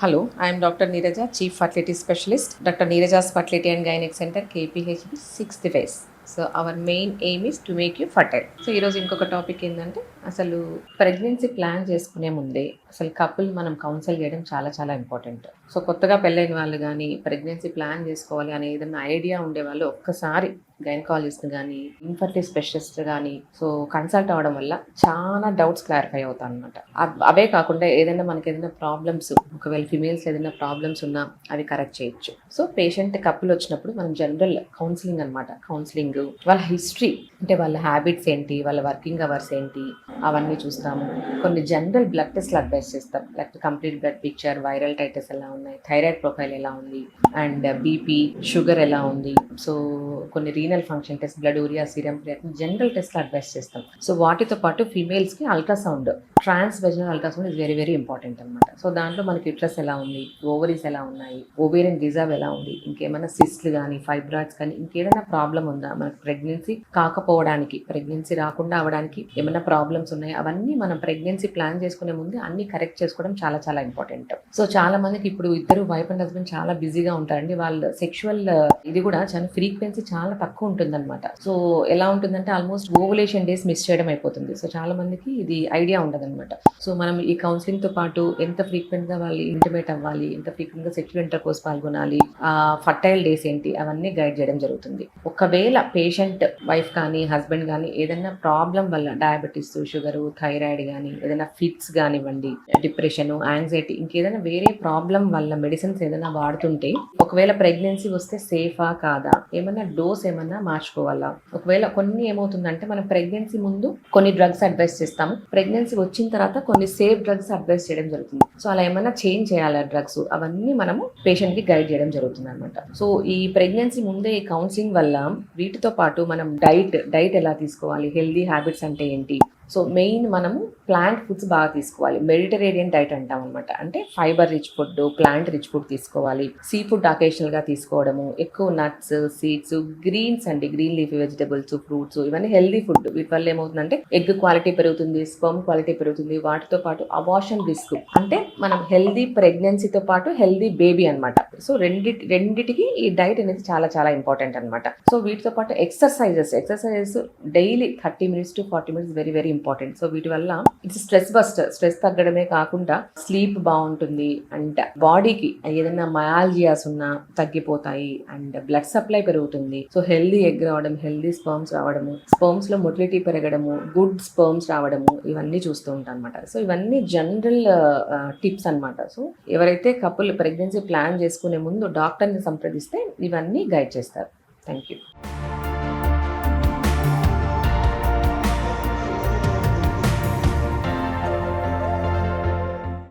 Hello, I am Dr. Neeraja, Chief Fertility Specialist, Dr. Neeraja's Fertility and Gynec Center, KPHB, 6th phase. So our main aim is to make you fertile. So ఈరోజు ఇంకొక topic ఏంటంటే అసలు pregnancy plan చేసుకునే ముందే అసలు couple మనం council చేయడం చాలా చాలా ఇంపార్టెంట్. సో కొత్తగా పెళ్ళైన వాళ్ళు కానీ ప్రెగ్నెన్సీ ప్లాన్ చేసుకోవాలి అనే ఏదైనా ఐడియా ఉండే వాళ్ళు ఒక్కసారి గైనకాలజిస్ట్ కానీ ఇన్ఫర్టిలిటీ స్పెషలిస్ట్ కానీ సో కన్సల్ట్ అవ్వడం వల్ల చాలా డౌట్స్ క్లారిఫై అవుతాయి అనమాట. అవే కాకుండా ఏదైనా మనకి ఏదైనా ప్రాబ్లమ్స్, ఒకవేళ ఫిమేల్స్ ఏదైనా ప్రాబ్లమ్స్ ఉన్నా అవి కరెక్ట్ చేయొచ్చు. సో పేషెంట్ కపుల్ వచ్చినప్పుడు మనం జనరల్ కౌన్సిలింగ్ అనమాట. కౌన్సిలింగ్ వాళ్ళ హిస్టరీ అంటే వాళ్ళ హ్యాబిట్స్ ఏంటి, వాళ్ళ వర్కింగ్ అవర్స్ ఏంటి అవన్నీ చూస్తాము. కొన్ని జనరల్ బ్లడ్ టెస్ట్లు అడ్వైస్ చేస్తాం, like complete blood picture, viral Titus ఎలా ఉన్నాయి, థైరాయిడ్ ప్రొఫైల్ ఎలా ఉంది, అండ్ బీపీ, షుగర్ ఎలా ఉంది. సో కొన్ని renal function test, blood urea, serum creatinine, general టెస్ట్లు అడ్వైస్ చేస్తాం. సో వాటితో పాటు ఫీమేల్స్కి ultrasound, transvaginal ultrasound is very very important అనమాట. సో దాంట్లో మనకి యుట్రస్ ఎలా ఉంది, ఓవరీస్ ఎలా ఉన్నాయి, ఓవేరియన్ రిజర్వ్ ఎలా ఉంది, ఇంకేమైనా సిస్ట్లు కానీ ఫైబ్రాయిడ్స్ కానీ ఇంకేదైనా ప్రాబ్లం ఉందా, మనకు ప్రెగ్నెన్సీ కాకపోవడానికి, ప్రెగ్నెన్సీ రాకుండా అవడానికి ఏమైనా ప్రాబ్లమ్స్ ఉన్నాయి, అవన్నీ మనం ప్రెగ్నెన్సీ ప్లాన్ చేసుకునే ముందు అన్ని కరెక్ట్ చేసుకోవడం చాలా చాలా ఇంపార్టెంట్. సో చాలా మందికి ఇప్పుడు ఇద్దరు వైఫ్ అండ్ హస్బెండ్ చాలా బిజీగా ఉంటారండి. వాళ్ళ సెక్షువల్ ఇది కూడా చాలా ఫ్రీక్వెన్సీ చాలా తక్కువ ఉంటుందన్నమాట. సో ఎలా ఉంటుందంటే ఆల్మోస్ట్ ఓవులేషన్ డేస్ మిస్ చేయడం అయిపోతుంది. సో చాలా మందికి ఇది ఐడియా ఉండదన్నమాట. సో మనం ఈ కౌన్సిలింగ్ తో పాటు ఎంత ఫ్రీక్వెంట్ గా వాళ్ళు ఇంటిమేట్ అవ్వాలి, ఎంత ఫ్రీక్వెంట్ గా సెక్షువల్ ఇంటర్ కోర్స్ పాల్గొనాలి, ఫర్టైల్ డేస్ ఏంటి, అవన్నీ గైడ్ చేయడం జరుగుతుంది. ఒకవేళ పేషెంట్ వైఫ్ కానీ హస్బెండ్ కానీ ఏదైనా ప్రాబ్లం వల్ల డయాబెటీస్, షుగర్, థైరాయిడ్ కానీ ఏదైనా ఫిట్స్ కానివ్వండి, డిప్రెషన్, యాంగ్జైటీ, ఇంకేదైనా వేరే ప్రాబ్లం వల్ల మెడిసిన్స్ ఏదైనా వాడుతుంటే ఒకవేళ ప్రెగ్నెన్సీ వస్తే సేఫా కాదా, ఏమన్నా డోస్ ఏమన్నా మార్చుకోవాలా, ఒకవేళ కొన్ని ఏమవుతుందంటే మనం ప్రెగ్నెన్సీ ముందు కొన్ని డ్రగ్స్ అడ్వైస్ చేస్తాము, ప్రెగ్నెన్సీ వచ్చిన తర్వాత కొన్ని సేఫ్ డ్రగ్స్ అడ్వైస్ చేయడం జరుగుతుంది. సో అలా ఏమైనా చేంజ్ చేయాలా డ్రగ్స్, అవన్నీ మనము పేషెంట్ కి గైడ్ చేయడం జరుగుతుంది అనమాట. సో ఈ ప్రెగ్నెన్సీ ముందే ఈ కౌన్సిలింగ్ వల్ల వీటితో పాటు మనం డైట్ ఎలా తీసుకోవాలి, హెల్దీ హ్యాబిట్స్ అంటే ఏంటి, సో మెయిన్ మనము ప్లాంట్ ఫుడ్స్ బాగా తీసుకోవాలి. మెడిటరేనియన్ డైట్ అంటాం అనమాట. అంటే fibre rich food, plant rich food తీసుకోవాలి. సీ ఫుడ్ అకేషనల్ గా తీసుకోవడము, ఎక్కువ నట్స్, సీడ్స్, గ్రీన్స్ అండి, గ్రీన్ లీఫీ వెజిటబుల్స్, ఫ్రూట్స్, ఇవన్నీ హెల్దీ ఫుడ్. వీటి వల్ల ఏమవుతుందంటే ఎగ్ క్వాలిటీ పెరుగుతుంది, స్పర్మ్ క్వాలిటీ పెరుగుతుంది. వాటితో పాటు అబార్షన్ రిస్క్, అంటే మనం హెల్దీ ప్రెగ్నెన్సీతో పాటు హెల్దీ బేబీ అనమాట. సో రెండిటికి ఈ డైట్ అనేది చాలా చాలా ఇంపార్టెంట్ అనమాట. సో వీటితో పాటు exercises daily 30 minutes to 40 minutes very very important. So వీటి వల్ల ఇట్స్ స్ట్రెస్ బస్టర్, స్ట్రెస్ తగ్గడమే కాకుండా స్లీప్ బాగుంటుంది, అండ్ బాడీకి ఏదైనా మయాల్జియాస్ ఉన్నా తగ్గిపోతాయి, అండ్ బ్లడ్ సప్లై పెరుగుతుంది. సో హెల్దీ ఎగ్ రావడం, హెల్దీ స్పర్మ్స్ రావడము, స్పర్మ్స్ లో మొటిలిటీ పెరగడము, గుడ్ స్పర్మ్స్ రావడము, ఇవన్నీ చూస్తూ ఉంటాం అనమాట. సో ఇవన్నీ జనరల్ టిప్స్ అనమాట. సో ఎవరైతే కపుల్ ప్రెగ్నెన్సీ ప్లాన్ చేసుకునే ముందు డాక్టర్ని సంప్రదిస్తే ఇవన్నీ గైడ్ చేస్తారు. Thank you.